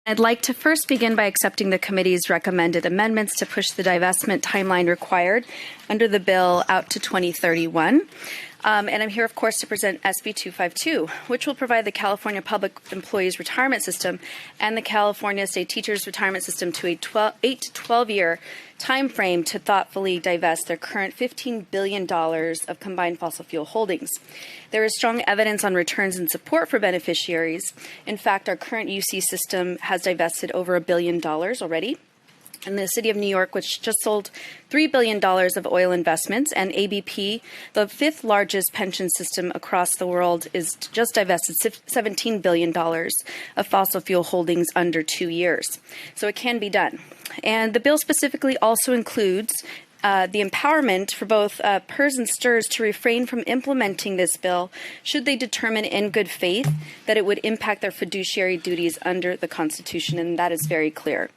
I'd like to first begin by accepting the committee's recommended amendments to push the divestment timeline required under the bill out to 2031. And I'm here, of course, to present SB 252, which will provide the California Public Employees Retirement System and the California State Teachers Retirement System to a 8 to 12-year time frame to thoughtfully divest their current $15 billion of combined fossil fuel holdings. There is strong evidence on returns and support for beneficiaries. In fact, our current UC system has divested over $1 billion already. And the City of New York, which just sold $3 billion of oil investments, and ABP, the fifth largest pension system across the world, is just divested $17 billion of fossil fuel holdings under 2 years. So it can be done. And the bill specifically also includes the empowerment for both PERS and STRS to refrain from implementing this bill should they determine in good faith that it would impact their fiduciary duties under the Constitution, and that is very clear.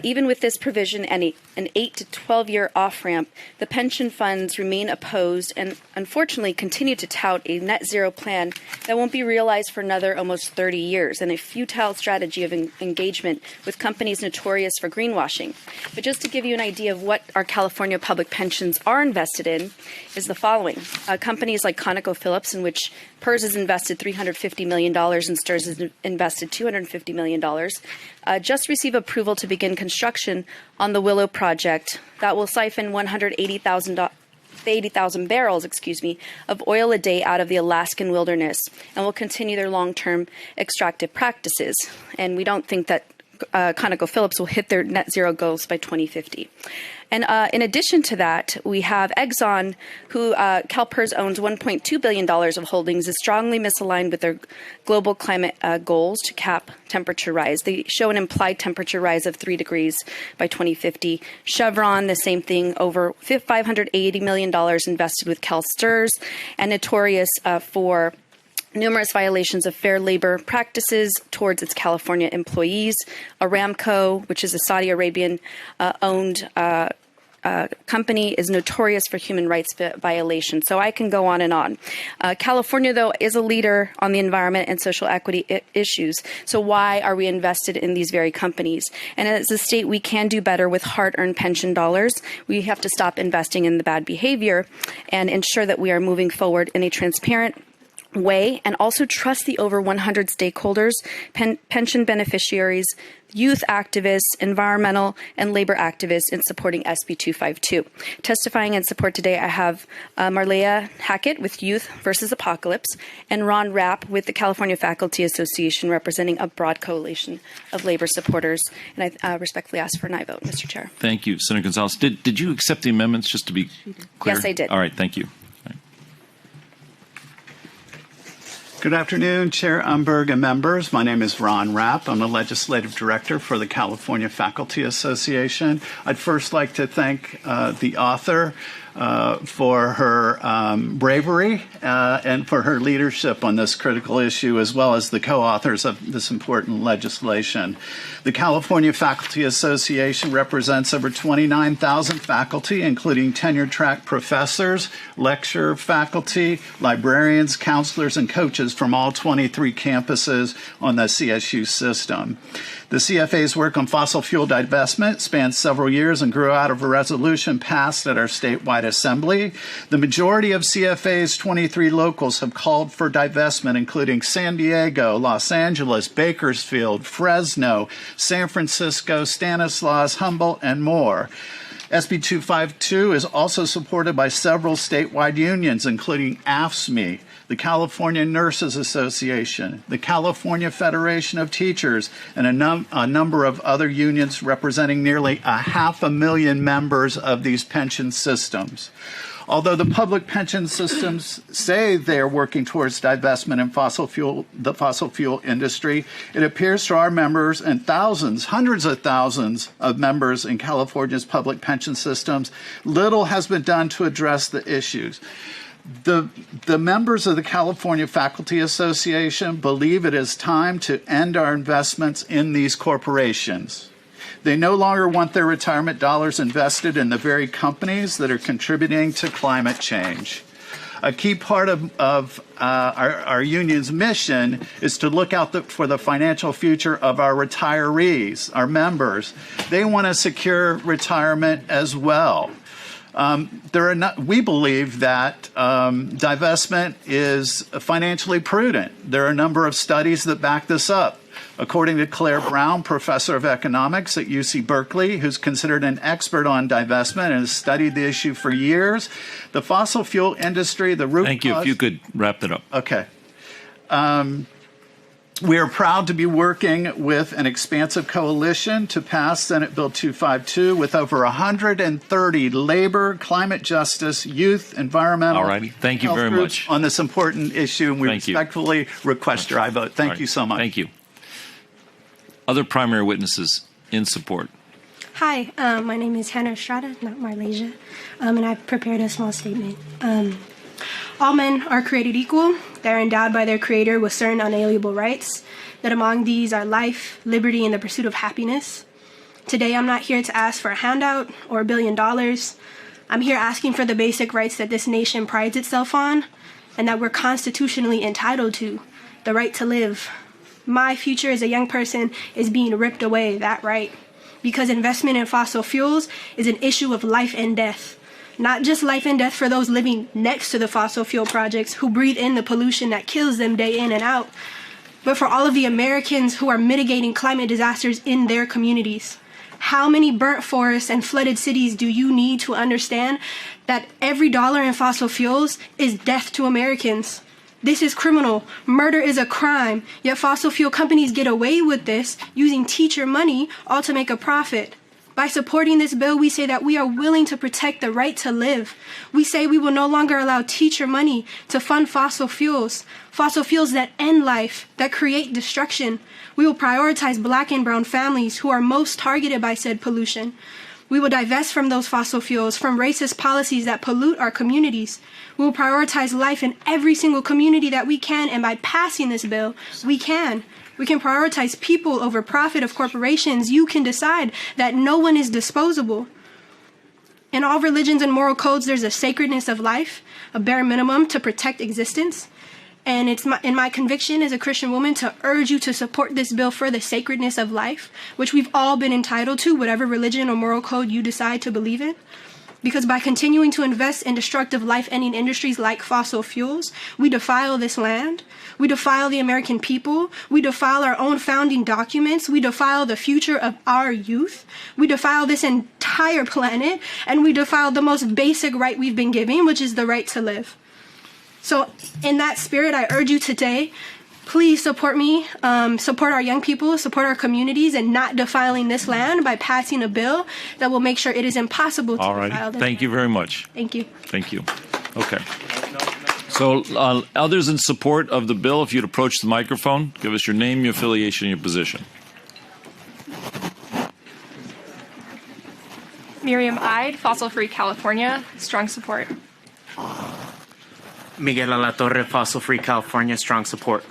Even with this provision and an 8 to 12-year off-ramp, the pension funds remain opposed and unfortunately continue to tout a net zero plan that won't be realized for another almost 30 years, and a futile strategy of engagement with companies notorious for greenwashing. But just to give you an idea of what our California public pensions are invested in is the following. Companies like ConocoPhillips, in which PERS has invested $350 million and STRS has invested $250 million, just received approval to begin construction on the Willow project that will siphon 80,000 barrels, of oil a day out of the Alaskan wilderness and will continue their long-term extractive practices. And we don't think that ConocoPhillips will hit their net zero goals by 2050. And in addition to that, we have Exxon, who CalPERS owns $1.2 billion of holdings, is strongly misaligned with their global climate goals to cap temperature rise. They show an implied temperature rise of 3 degrees by 2050. Chevron, the same thing, over $580 million invested with CalSTRS, and notorious for numerous violations of fair labor practices towards its California employees. Aramco, which is a Saudi Arabian owned company, is notorious for human rights violations. So I can go on and on. California, though, is a leader on the environment and social equity issues. So why are we invested in these very companies? And as a state, we can do better with hard-earned pension dollars. We have to stop investing in the bad behavior and ensure that we are moving forward in a transparent way, and also trust the over 100 stakeholders, pension beneficiaries, youth activists, environmental and labor activists in supporting SB 252. Testifying in support today, I have Marlea Hackett with Youth versus Apocalypse and Ron Rapp with the California Faculty Association, representing a broad coalition of labor supporters. And I respectfully ask for an aye vote, Mr. Chair. Thank you. Senator Gonzalez, did you accept the amendments, just to be clear? Yes, I did. All right, thank you. Good afternoon, Chair Umberg and members. My name is Ron Rapp. I'm the Legislative Director for the California Faculty Association. I'd first like to thank the author for her bravery and for her leadership on this critical issue, as well as the co-authors of this important legislation. The California Faculty Association represents over 29,000 faculty, including tenure-track professors, lecturer faculty, librarians, counselors, and coaches from all 23 campuses on the CSU system. The CFA's work on fossil fuel divestment spanned several years and grew out of a resolution passed at our statewide assembly. The majority of CFA's 23 locals have called for divestment, including San Diego, Los Angeles, Bakersfield, Fresno, San Francisco, Stanislaus, Humboldt, and more. SB 252 is also supported by several statewide unions, including AFSCME, the California Nurses Association, the California Federation of Teachers, and a number of other unions representing nearly 500,000 members of these pension systems. Although the public pension systems say they are working towards divestment in the fossil fuel industry, it appears to our members and thousands, hundreds of thousands of members in California's public pension systems, little has been done to address the issues. The members of the California Faculty Association believe it is time to end our investments in these corporations. They no longer want their retirement dollars invested in the very companies that are contributing to climate change. A key part of our union's mission is to look out for the financial future of our retirees, our members. They want a secure retirement as well. We believe that divestment is financially prudent. There are a number of studies that back this up. According to Claire Brown, professor of economics at UC Berkeley, who's considered an expert on divestment and has studied the issue for years, the fossil fuel industry, the root Thank you. cause— If you could wrap that up. Okay. We are proud to be working with an expansive coalition to pass Senate Bill 252 with over 130 labor, climate justice, youth, environmental— All righty. Thank you health very groups much on this important issue, and we Thank you. respectfully request your aye vote. Thank All right. you so much. Thank you. Other primary witnesses in support. Hi, my name is Hannah Estrada, not Marlasia, and I've prepared a small statement. All men are created equal. They're endowed by their Creator with certain unalienable rights, that among these are life, liberty, and the pursuit of happiness. Today, I'm not here to ask for a handout or $1 billion. I'm here asking for the basic rights that this nation prides itself on and that we're constitutionally entitled to, the right to live. My future as a young person is being ripped away, that right, because investment in fossil fuels is an issue of life and death. Not just life and death for those living next to the fossil fuel projects who breathe in the pollution that kills them day in and out, but for all of the Americans who are mitigating climate disasters in their communities. How many burnt forests and flooded cities do you need to understand that every dollar in fossil fuels is death to Americans? This is criminal. Murder is a crime, yet fossil fuel companies get away with this using teacher money all to make a profit. By supporting this bill, we say that we are willing to protect the right to live. We say we will no longer allow teacher money to fund fossil fuels that end life, that create destruction. We will prioritize Black and brown families who are most targeted by said pollution. We will divest from those fossil fuels, from racist policies that pollute our communities. We will prioritize life in every single community that we can, and by passing this bill, we can. We can prioritize people over profit of corporations. You can decide that no one is disposable. In all religions and moral codes, there's a sacredness of life, a bare minimum to protect existence. And it's in my conviction as a Christian woman to urge you to support this bill for the sacredness of life, which we've all been entitled to, whatever religion or moral code you decide to believe in. Because by continuing to invest in destructive life-ending industries like fossil fuels, we defile this land, we defile the American people, we defile our own founding documents, we defile the future of our youth, we defile this entire planet, and we defile the most basic right we've been given, which is the right to live. So in that spirit, I urge you today, please support me, support our young people, support our communities, and not defiling this land by passing a bill that will make sure it is impossible to defile this Thank you very much. Thank you. Thank you. Okay. So others in support of the bill, if you'd approach the microphone, give us your name, your affiliation, your position. Miriam Ide, Fossil Free California, strong support. Miguel Alatorre, Fossil Free California, strong support.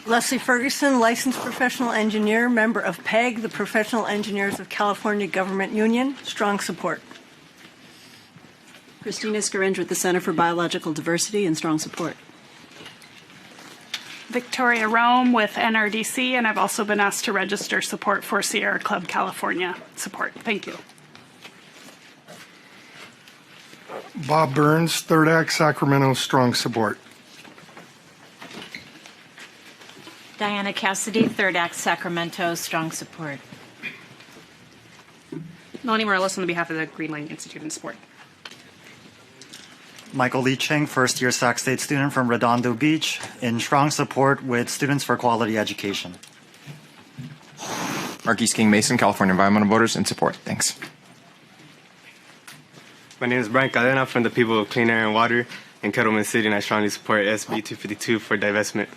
Leslie Ferguson, licensed professional engineer, member of PEG, the Professional Engineers of California Government Union, strong support. Christina Scaringe with the Center for Biological Diversity and strong support. Victoria Rome with NRDC, and I've also been asked to register support for Sierra Club California support. Thank you. Bob Burns, Third Act, Sacramento, strong support. Diana Cassidy, Third Act, Sacramento, strong support. Melanie Morales on behalf of the Green Lane Institute in support. Michael Lee Cheng, first-year Sac State student from Redondo Beach, in strong support with Students for Quality Education. Marquise King Mason, California Environmental Voters, in support. Thanks. My name is Brian Cadena from the People of Clean Air and Water in Kettleman City, and I strongly support SB 252 for divestment.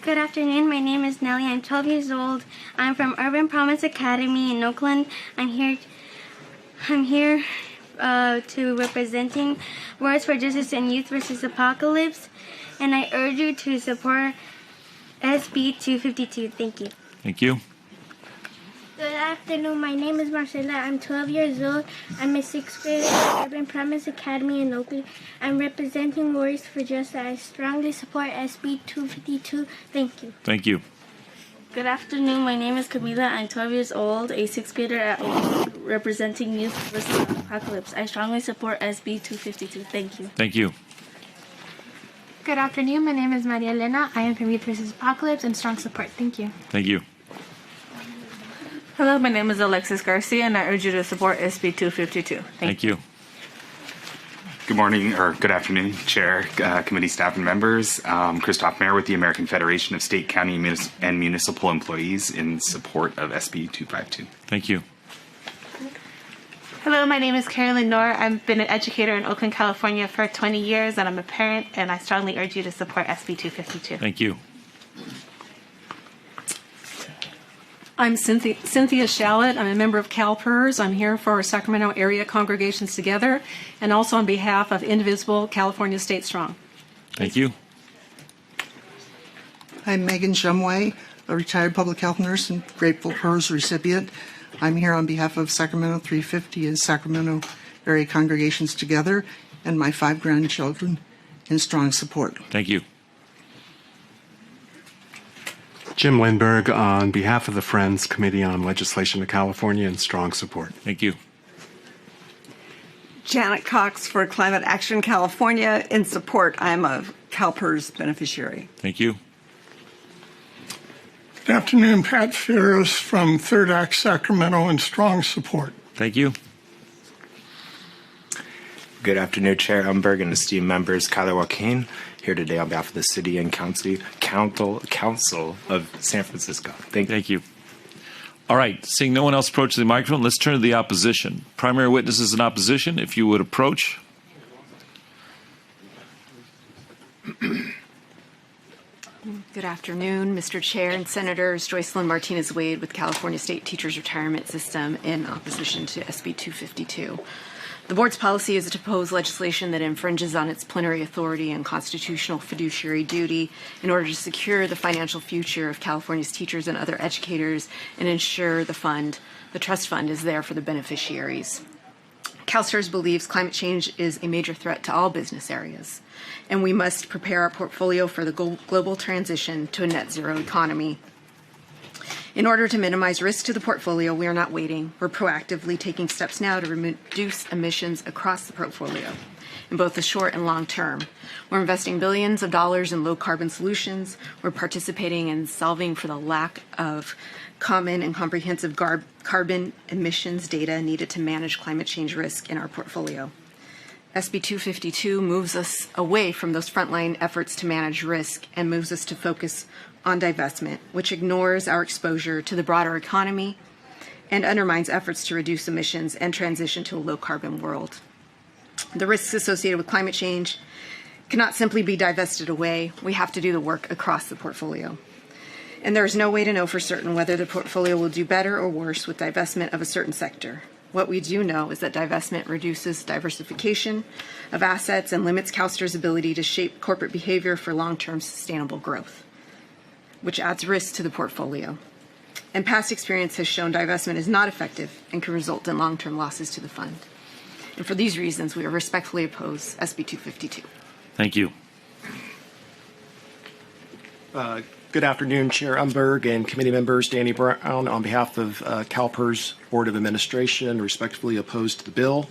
Good afternoon. My name is Nellie. I'm 12 years old. I'm from Urban Promise Academy in Oakland. I'm here to representing Words for Justice and Youth versus Apocalypse, and I urge you to support SB 252. Thank you. Thank you. Good afternoon. My name is Marcela. I'm 12 years old. I'm a 6th grader at Urban Promise Academy in Oakland. I'm representing Warriors for Justice. I strongly support SB 252. Thank you. Thank you. Good afternoon. My name is Camila. I'm 12 years old, a 6th grader at Oakland, representing Youth versus Apocalypse. I strongly support SB 252. Thank you. Thank you. Good afternoon. My name is Maria Elena. I am from Youth versus Apocalypse and strong support. Thank you. Thank you. Hello, my name is Alexis Garcia, and I urge you to support SB 252. Thank you. Good morning, or good afternoon, Chair, committee staff and members. Christoph Mayer with the American Federation of State, County, and Municipal Employees in support of SB 252. Thank you. Hello, my name is Carolyn Knorr. I've been an educator in Oakland, California for 20 years, and I'm a parent, and I strongly urge you to support SB 252. Thank you. I'm Cynthia Shallett. I'm a member of CalPERS. I'm here for Sacramento Area Congregations Together and also on behalf of Indivisible California State Strong. Thank you. I'm Megan Shumway, a retired public health nurse and grateful PERS recipient. I'm here on behalf of Sacramento 350 and Sacramento Area Congregations Together and my 5 grandchildren in strong support. Thank you. Jim Lindberg on behalf of the Friends Committee on Legislation of California in strong support. Thank you. Janet Cox for Climate Action California in support. I'm a CalPERS beneficiary. Thank you. Good afternoon, Pat Ferris from Third Act Sacramento in strong support. Thank you. Good afternoon, Chair Umberg and esteemed members. Kyler Joaquin here today on behalf of the City and Council of San Francisco. Thank you. All right. Seeing no one else approach the microphone, let's turn to the opposition. Primary witnesses in opposition, if you would approach. Good afternoon, Mr. Chair and Senators. Joycelyn Martinez-Wade with California State Teachers Retirement System in opposition to SB 252. The board's policy is to oppose legislation that infringes on its plenary authority and constitutional fiduciary duty in order to secure the financial future of California's teachers and other educators and ensure the trust fund is there for the beneficiaries. CalSTRS believes climate change is a major threat to all business areas, and we must prepare our portfolio for the global transition to a net zero economy. In order to minimize risk to the portfolio, we are not waiting. We're proactively taking steps now to reduce emissions across the portfolio in both the short and long term. We're investing billions of dollars in low carbon solutions. We're participating in solving for the lack of common and comprehensive carbon emissions data needed to manage climate change risk in our portfolio. SB 252 moves us away from those frontline efforts to manage risk and moves us to focus on divestment, which ignores our exposure to the broader economy and undermines efforts to reduce emissions and transition to a low-carbon world. The risks associated with climate change cannot simply be divested away. We have to do the work across the portfolio. And there is no way to know for certain whether the portfolio will do better or worse with divestment of a certain sector. What we do know is that divestment reduces diversification of assets and limits CalSTRS' ability to shape corporate behavior for long-term sustainable growth, which adds risk to the portfolio. And past experience has shown divestment is not effective and can result in long-term losses to the fund. And for these reasons, we respectfully oppose SB 252. Thank you. Good afternoon, Chair Umberg and committee members. Danny Brown on behalf of CalPERS Board of Administration, respectfully opposed to the bill.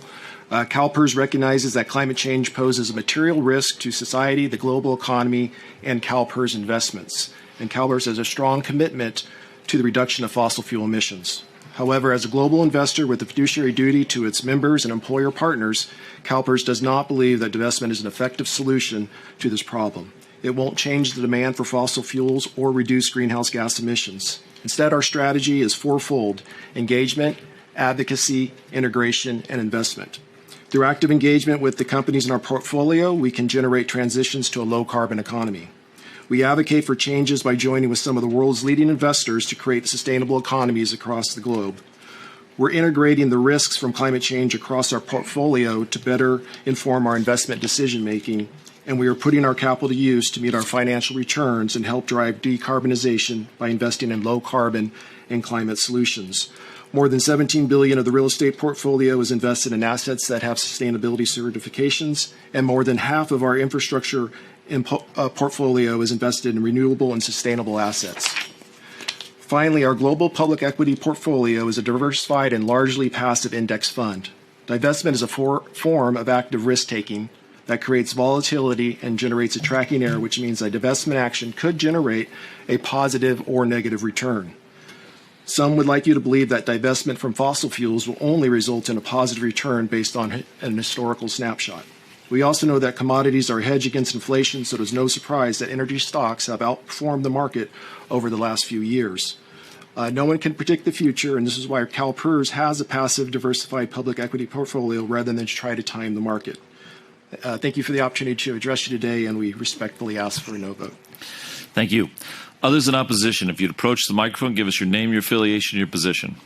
CalPERS recognizes that climate change poses a material risk to society, the global economy, and CalPERS investments. And CalPERS has a strong commitment to the reduction of fossil fuel emissions. However, as a global investor with a fiduciary duty to its members and employer partners, CalPERS does not believe that divestment is an effective solution to this problem. It won't change the demand for fossil fuels or reduce greenhouse gas emissions. Instead, our strategy is fourfold: engagement, advocacy, integration, and investment. Through active engagement with the companies in our portfolio, we can generate transitions to a low-carbon economy. We advocate for changes by joining with some of the world's leading investors to create sustainable economies across the globe. We're integrating the risks from climate change across our portfolio to better inform our investment decision-making. and we are putting our capital to use to meet our financial returns and help drive decarbonization by investing in low carbon and climate solutions. More than $17 billion of the real estate portfolio is invested in assets that have sustainability certifications, and more than half of our infrastructure portfolio is invested in renewable and sustainable assets. Finally, our global public equity portfolio is a diversified and largely passive index fund. Divestment is a form of active risk-taking that creates volatility and generates a tracking error, which means a divestment action could generate a positive or negative return. Some would like you to believe that divestment from fossil fuels will only result in a positive return based on an historical snapshot. We also know that commodities are a hedge against inflation, so it is no surprise that energy stocks have outperformed the market over the last few years. No one can predict the future, and this is why CalPERS has a passive, diversified public equity portfolio rather than to try to time the market. Thank you for the opportunity to address you today, and we respectfully ask for a no vote. Thank you. Others in opposition, if you'd approach the microphone, give us your name, your affiliation, your position.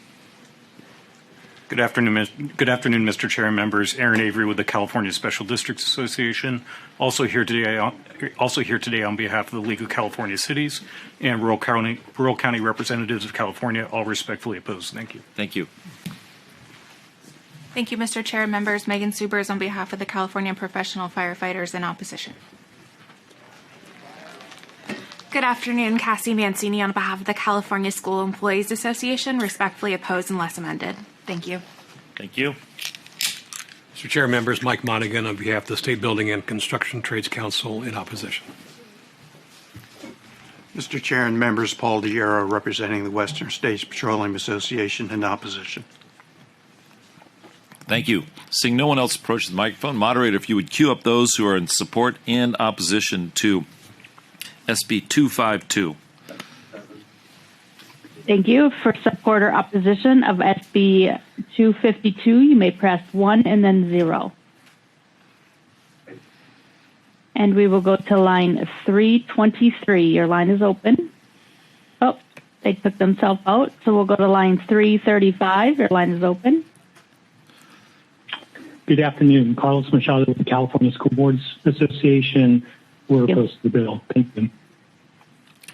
Good afternoon, Mr. Chair and members. Aaron Avery with the California Special Districts Association. Also here today on behalf of the League of California Cities and Rural County Representatives of California, all respectfully opposed. Thank you. Thank you. Thank you, Mr. Chair and members. Megan Subers on behalf of the California Professional Firefighters in opposition. Good afternoon, Cassie Mancini on behalf of the California School Employees Association, respectfully opposed unless amended. Thank you. Thank you. Mr. Chair, members, Mike Monaghan on behalf of the State Building and Construction Trades Council in opposition. Mr. Chair and members, Paul DiEro representing the Western States Petroleum Association in opposition. Thank you. Seeing no one else approach the microphone, moderator, if you would queue up those who are in support and opposition to SB 252. Thank you. For support or opposition of SB 252, you may press 1 and then 0. And we will go to line 323. Your line is open. Oh, they took themselves out. So we'll go to line 335. Your line is open. Good afternoon. Carlos Machado with the California School Boards Association. We're opposed to the bill. Thank you.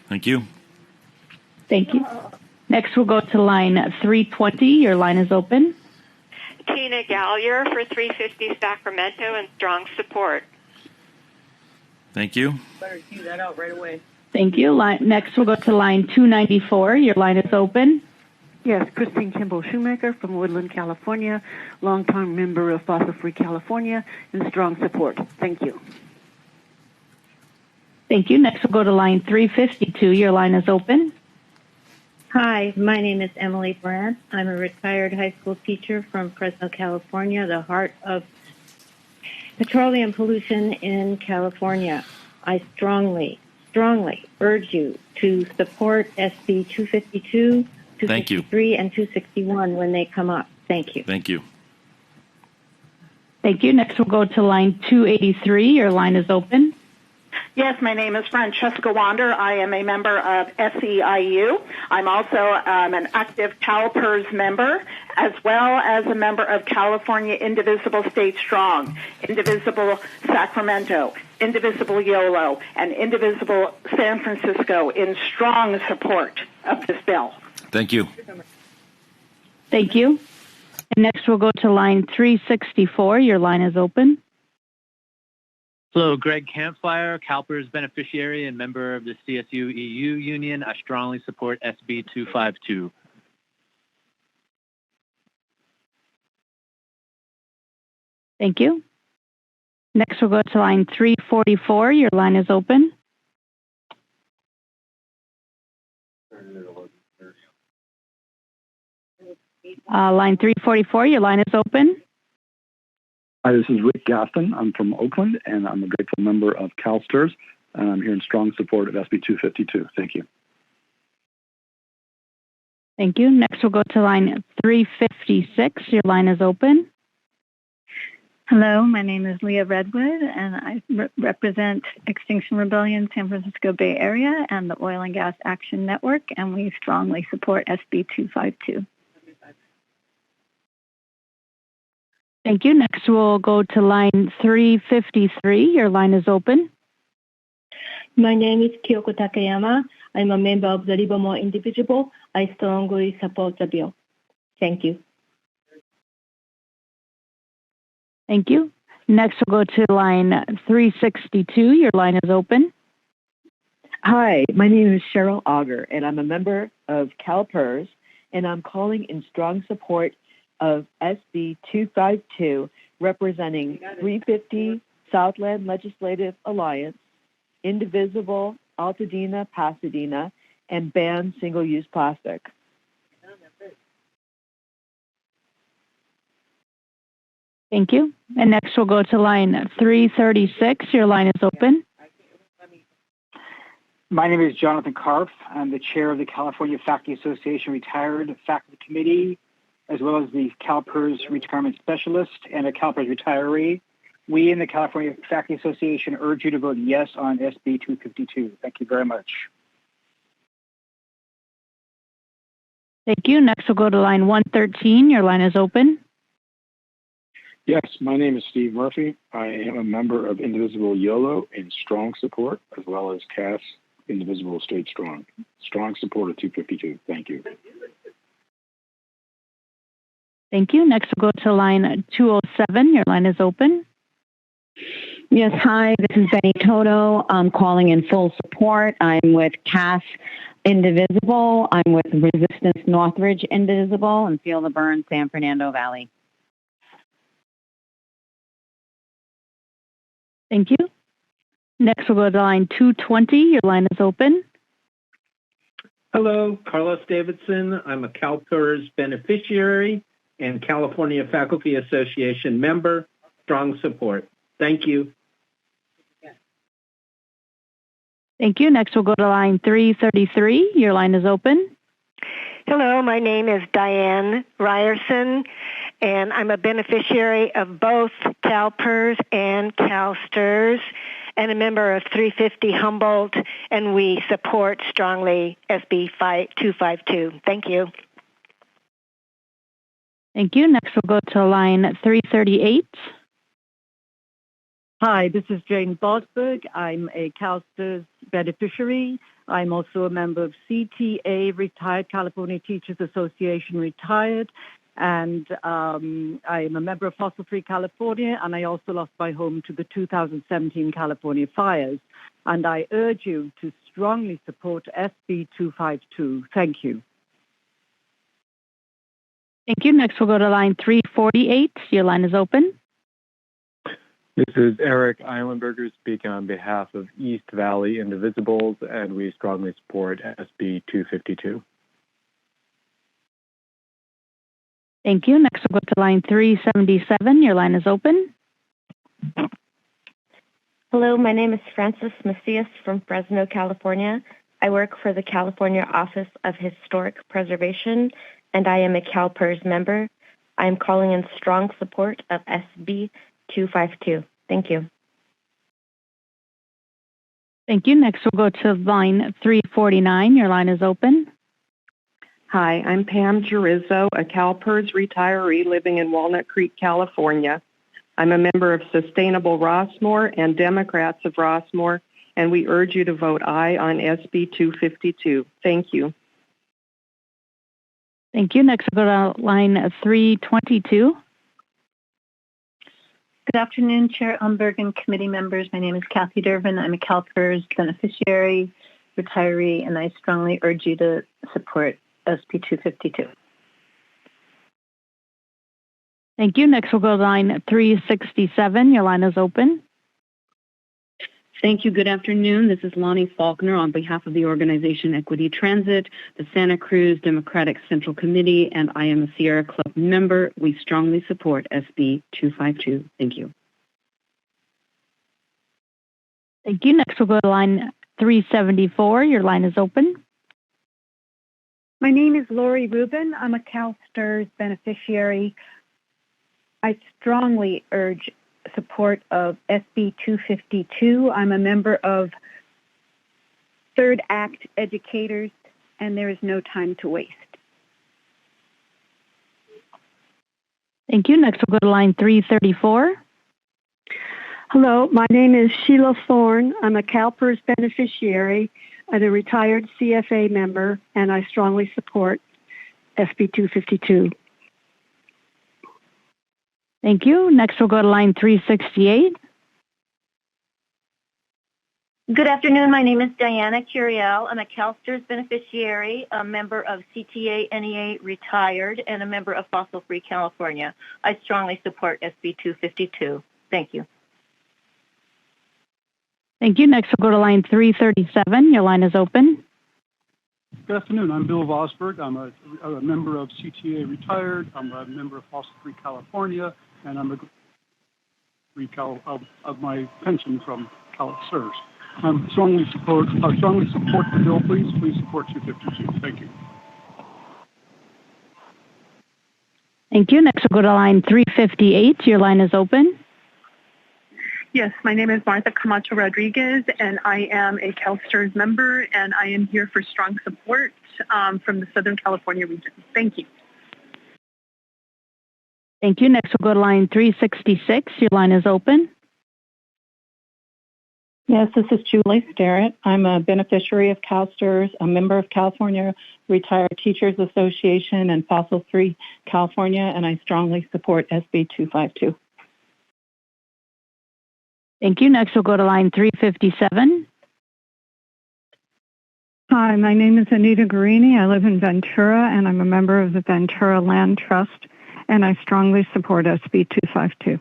Thank you. Thank you. Next, we'll go to line 320. Your line is open. Tina Gallier for 350 Sacramento and strong support. Thank you. Better cue that out right away. Thank you. Next, we'll go to line 294. Your line is open. Yes, Christine Kimball Shoemaker from Woodland, California, longtime member of Fossil Free California, and strong support. Thank you. Thank you. Next, we'll go to line 352. Your line is open. Hi, my name is Emily Brandt. I'm a retired high school teacher from Fresno, California, the heart of petroleum pollution in California. I strongly urge you to support SB 252, 263, and 261 when they come up. Thank you. Thank you. Thank you. Next, we'll go to line 283. Your line is open. Yes, my name is Francesca Wander. I am a member of SEIU. I'm also an active CalPERS member, as well as a member of California Indivisible State Strong, Indivisible Sacramento, Indivisible YOLO, and Indivisible San Francisco in strong support of this bill. Thank you. Thank you. And next, we'll go to line 364. Your line is open. Hello, Greg Campfire, CalPERS beneficiary and member of the CSU EU Union. I strongly support SB 252. Thank you. Next, we'll go to line 344. Your line is open. Line 344, your line is open. Hi, this is Rick Gaston. I'm from Oakland, and I'm a grateful member of CalSTRS, and I'm here in strong support of SB 252. Thank you. Thank you. Next, we'll go to line 356. Your line is open. Hello, my name is Leah Redwood, and I represent Extinction Rebellion, San Francisco Bay Area, and the Oil and Gas Action Network, and we strongly support SB 252. Thank you. Next, we'll go to line 353. Your line is open. My name is Kyoko Takayama. I'm a member of the Livermore Indivisible. I strongly support the bill. Thank you. Thank you. Next, we'll go to line 362. Your line is open. Hi, my name is Cheryl Auger, and I'm a member of CalPERS, and I'm calling in strong support of SB 252, representing 350 Southland Legislative Alliance, Indivisible, Altadena, Pasadena, and ban single-use plastic. Thank you. And next, we'll go to line 336. Your line is open. My name is Jonathan Karpf. I'm the chair of the California Faculty Association Retired Faculty Committee, as well as the CalPERS Retirement Specialist and a CalPERS retiree. We in the California Faculty Association urge you to vote yes on SB 252. Thank you very much. Thank you. Next, we'll go to line 113. Your line is open. Yes, my name is Steve Murphy. I am a member of Indivisible YOLO in strong support, as well as CAS Indivisible State Strong. Strong support of 252. Thank you. Thank you. Next, we'll go to line 207. Your line is open. Yes, hi, this is Benny Toto. I'm calling in full support. I'm with CAS Indivisible. I'm with Resistance Northridge Indivisible and Feel the Burn San Fernando Valley. Thank you. Next, we'll go to line 220. Your line is open. Hello, Carlos Davidson. I'm a CalPERS beneficiary and California Faculty Association member. Strong support. Thank you. Thank you. Next, we'll go to line 333. Your line is open. Hello, my name is Diane Ryerson, and I'm a beneficiary of both CalPERS and CalSTRS, and a member of 350 Humboldt, and we support strongly SB 252. Thank you. Thank you. Next, we'll go to line 338. Hi, this is Jane Bosberg. I'm a CalSTRS beneficiary. I'm also a member of CTA, Retired California Teachers Association, Retired, and I am a member of Fossil Free California, and I also lost my home to the 2017 California fires. And I urge you to strongly support SB 252. Thank you. Thank you. Next, we'll go to line 348. Your line is open. This is Eric Eilenberger speaking on behalf of East Valley Indivisibles, and we strongly support SB 252. Thank you. Next, we'll go to line 377. Your line is open. Hello, my name is Frances Macias from Fresno, California. I work for the California Office of Historic Preservation, and I am a CalPERS member. I am calling in strong support of SB 252. Thank you. Thank you. Next, we'll go to line 349. Your line is open. Hi, I'm Pam Girizzo, a CalPERS retiree living in Walnut Creek, California. I'm a member of Sustainable Rossmore and Democrats of Rossmore, and we urge you to vote aye on SB 252. Thank you. Thank you. Next, we'll go to line 322. Good afternoon, Chair Umberg and committee members. My name is Kathy Durbin. I'm a CalPERS beneficiary, retiree, and I strongly urge you to support SB 252. Thank you. Next, we'll go to line 367. Your line is open. Thank you. Good afternoon. This is Lonnie Faulkner on behalf of the organization Equity Transit, the Santa Cruz Democratic Central Committee, and I am a Sierra Club member. We strongly support SB 252. Thank you. Thank you. Next, we'll go to line 374. Your line is open. My name is Lori Rubin. I'm a CalSTRS beneficiary. I strongly urge support of SB 252. I'm a member of Third Act Educators, and there is no time to waste. Thank you. Next, we'll go to line 334. Hello, my name is Sheila Thorne. I'm a CalPERS beneficiary and a retired CFA member, and I strongly support SB 252. Thank you. Next, we'll go to line 368. Good afternoon. My name is Diana Curiel. I'm a CalSTRS beneficiary, a member of CTA NEA retired, and a member of Fossil Free California. I strongly support SB 252. Thank you. Thank you. Next, we'll go to line 337. Your line is open. Good afternoon. I'm Bill Vosberg. I'm a member of CTA retired. I'm a member of Fossil Free California, and I'm of my pension from CalSTRS. Strongly support the bill, please. Please support 252. Thank you. Thank you. Next, we'll go to line 358. Your line is open. Yes, my name is Martha Camacho Rodriguez, and I am a CalSTRS member, and I am here for strong support from the Southern California region. Thank you. Thank you. Next, we'll go to line 366. Your line is open. Yes, this is Julie Starrett. I'm a beneficiary of CalSTRS, a member of California Retired Teachers Association and Fossil Free California, and I strongly support SB 252. Thank you. Next, we'll go to line 357. Hi, my name is Anita Guarini. I live in Ventura, and I'm a member of the Ventura Land Trust, and I strongly support SB 252.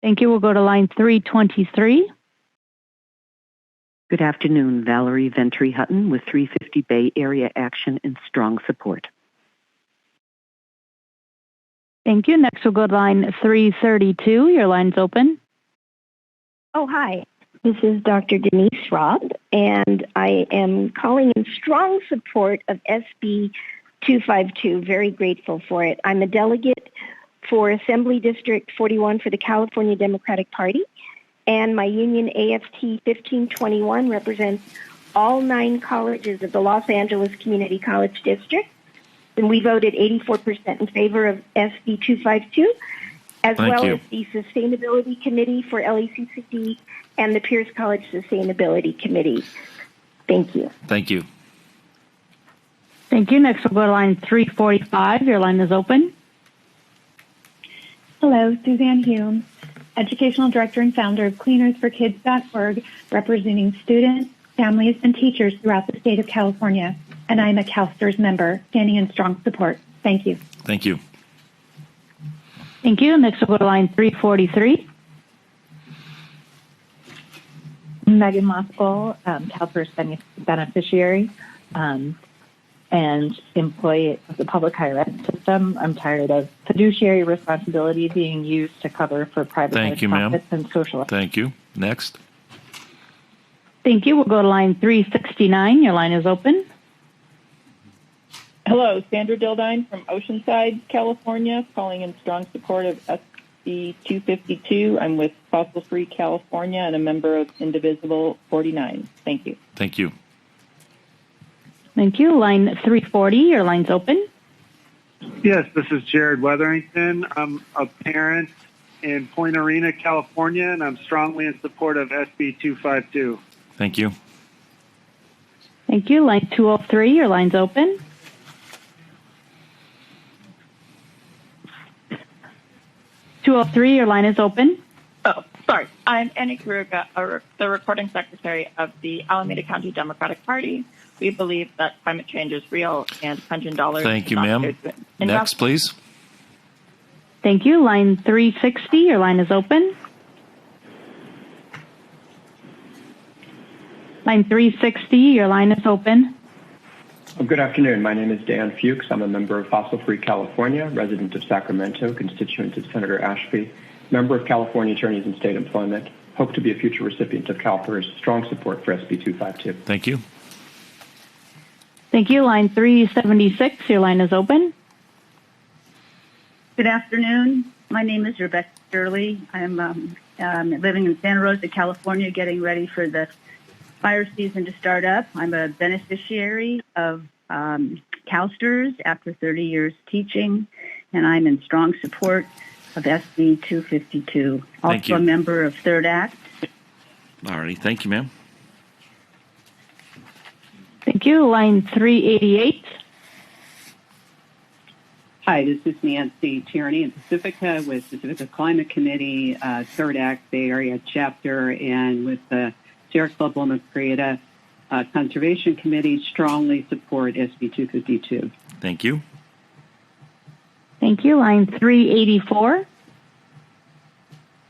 Thank you. We'll go to line 323. Good afternoon. Valerie Ventry Hutton with 350 Bay Area Action and strong support. Thank you. Next, we'll go to line 332. Your line's open. Oh, hi. This is Dr. Denise Robb, and I am calling in strong support of SB 252. Very grateful for it. I'm a delegate for Assembly District 41 for the California Democratic Party, and my union AFT 1521 represents all 9 colleges of the Los Angeles Community College District. And we voted 84% in favor of SB 252, as well as the Sustainability Committee for LACCD and the Pierce College Sustainability Committee. Thank you. Thank you. Thank you. Next, we'll go to line 345. Your line is open. Hello, Suzanne Hume, Educational Director and founder of CleanersForKids.org, representing students, families, and teachers throughout the state of California. And I'm a CalSTRS member, standing in strong support. Thank you. Thank you. Thank you. Next, we'll go to line 343. Megan Moskal, CalPERS beneficiary and employee of the public higher ed system. I'm tired of fiduciary responsibility being used to cover for private profits and social. Thank you. Next. Thank you. We'll go to line 369. Your line is open. Hello, Sandra Dildine from Oceanside, California, calling in strong support of SB 252. I'm with Fossil Free California and a member of Indivisible 49. Thank you. Thank you. Thank you. Line 340, your line's open. Yes, this is Jared Weatherington. I'm a parent in Point Arena, California, and I'm strongly in support of SB 252. Thank you. Thank you. Line 203, your line's open. Your line is open. Oh, sorry. I'm Annie Karuga, the recording secretary of the Alameda County Democratic Party. We believe that climate change is real and pension dollars. Thank you, ma'am. Next, please. Thank you. Line 360, your line is open. Line 360, your line is open. Good afternoon. My name is Dan Fuchs. I'm a member of Fossil Free California, resident of Sacramento, constituent of Senator Ashby, member of California Attorneys in State Employment, hope to be a future recipient of CalPERS. Strong support for SB 252. Thank you. Thank you. Line 376, your line is open. Good afternoon. My name is Rebecca Shirley. I'm living in Santa Rosa, California, getting ready for the fire season to start up. I'm a beneficiary of CalSTRS after 30 years teaching, and I'm in strong support of SB 252. Also a member of Third Act. All righty. Thank you, ma'am. Thank you. Line 388. Hi, this is Nancy Tierney in Pacifica with Pacifica Climate Committee, Third Act Bay Area Chapter, and with the Sierra Club Loma Prieta Conservation Committee, strongly support SB 252. Thank you. Thank you. Line 384.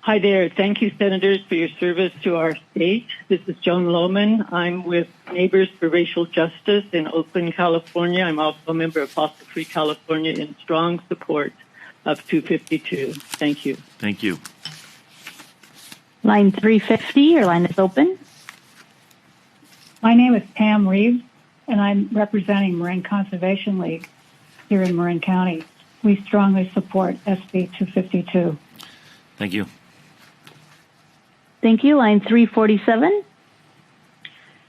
Hi there. Thank you, Senators, for your service to our state. This is Joan Lohman. I'm with Neighbors for Racial Justice in Oakland, California. I'm also a member of Fossil Free California in strong support of 252. Thank you. Thank you. Line 350, your line is open. My name is Pam Reeves, and I'm representing Marin Conservation League here in Marin County. We strongly support SB 252. Thank you. Thank you. Line 347.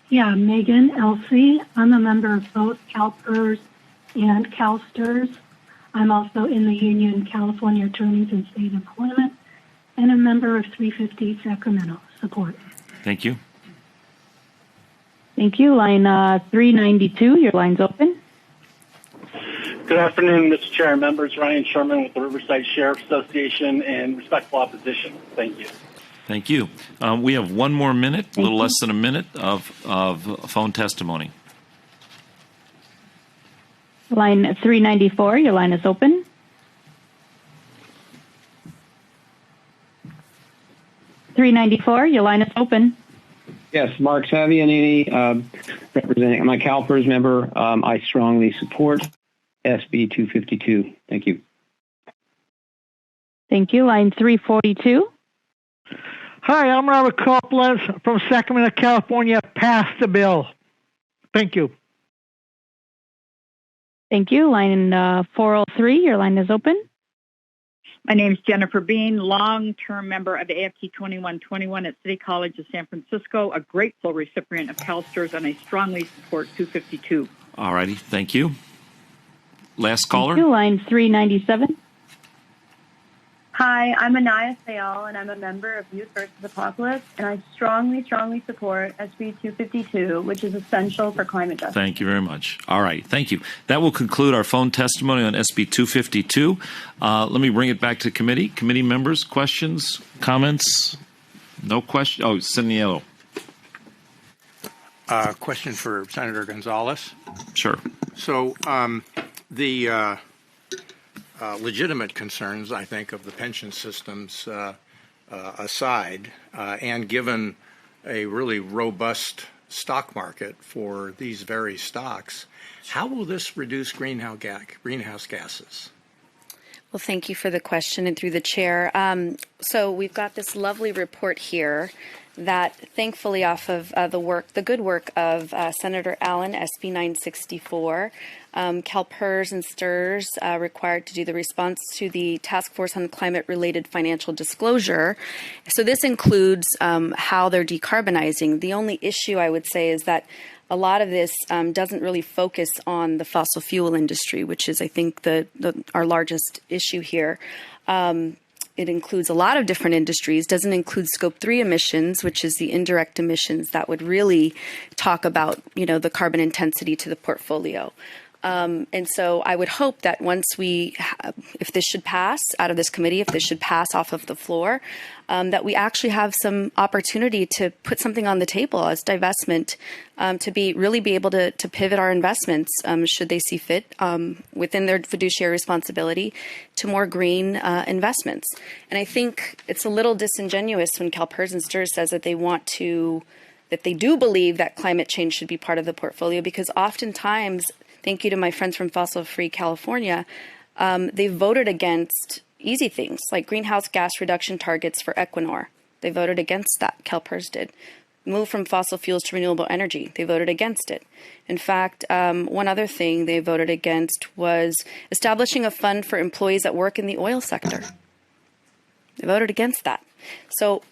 Yeah, Megan Elsie. I'm a member of both CalPERS and CalSTRS. I'm also in the Union California Attorneys and State Employment and a member of 350 Sacramento. Support. Thank you. Thank you. Line 392, your line's open. Good afternoon, Mr. Chair and members. Ryan Sherman with the Riverside Sheriff Association and Respectful Opposition. Thank you. Thank you. We have one more minute, a little less than a minute of phone testimony. Line 394, your line is open. Your line is open. Yes, Mark Savianini, representing. I'm a CalPERS member. I strongly support SB 252. Thank you. Thank you. Line 342. Hi, I'm Robert Copeland from Sacramento, California. Pass the bill. Thank you. Thank you. Line 403, your line is open. My name is Jennifer Bean, long-term member of AFT 2121 at City College of San Francisco, a grateful recipient of CalSTRS, and I strongly support 252. All righty. Thank you. Last caller. Thank you. Line 397. Hi, I'm Anaya Sayal, and I'm a member of Youth versus Apocalypse, and I strongly support SB 252, which is essential for climate justice. Thank you very much. All right, thank you. That will conclude our phone testimony on SB 252. Let me bring it back to committee. Committee members, questions, comments? No question. Oh, Siniello. Question for Senator Gonzalez. Sure. So the legitimate concerns, I think, of the pension systems aside, and given a really robust stock market for these very stocks, how will this reduce greenhouse gases? Well, thank you for the question and through the chair. So we've got this lovely report here that thankfully off of the good work of Senator Allen, SB 964, CalPERS and STRS required to do the response to the Task Force on Climate-Related Financial Disclosure. So this includes how they're decarbonizing. The only issue I would say is that a lot of this doesn't really focus on the fossil fuel industry, which is, I think, our largest issue here. It includes a lot of different industries, doesn't include Scope 3 emissions, which is the indirect emissions that would really talk about, the carbon intensity to the portfolio. And so I would hope that once if this should pass out of this committee, if this should pass off of the floor, that we actually have some opportunity to put something on the table as divestment to really be able to pivot our investments, should they see fit, within their fiduciary responsibility, to more green investments. And I think it's a little disingenuous when CalPERS and STRS says that that they do believe that climate change should be part of the portfolio, because oftentimes, thank you to my friends from Fossil Free California, they voted against easy things like greenhouse gas reduction targets for Equinor. They voted against that. CalPERS did. Move from fossil fuels to renewable energy. They voted against it. In fact, one other thing they voted against was establishing a fund for employees that work in the oil sector. They voted against that. So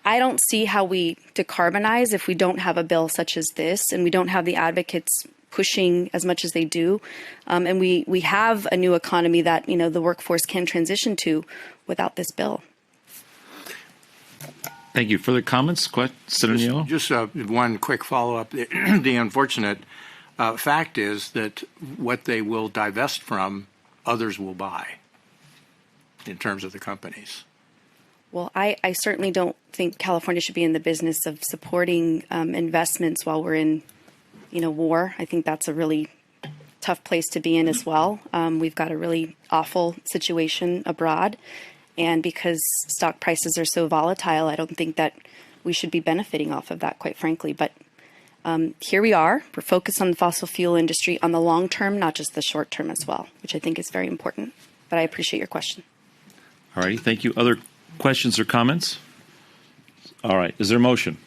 I don't see how we decarbonize if we don't have a bill such as this, and we don't have the advocates pushing as much as they do. And we have a new economy that, the workforce can transition to without this bill. Thank you. Further comments? Senator Niello? Just one quick follow-up. The unfortunate fact is that what they will divest from, others will buy in terms of the companies. Well, I certainly don't think California should be in the business of supporting investments while we're in, war. I think that's a really tough place to be in as well. We've got a really awful situation abroad. And because stock prices are so volatile, I don't think that we should be benefiting off of that, quite frankly. But here we are. We're focused on the fossil fuel industry on the long term, not just the short term as well, which I think is very important. But I appreciate your question. All righty. Thank you. Other questions or comments? All right. Is there a motion?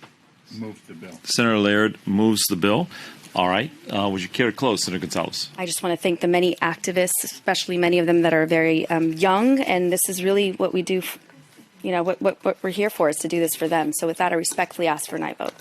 Move the bill. Senator Laird moves the bill. All right. Would you care to close, Senator Gonzalez? I just want to thank the many activists, especially many of them that are very young. And this is really what we do, what we're here for, is to do this for them. So with that, I respectfully ask for an aye vote.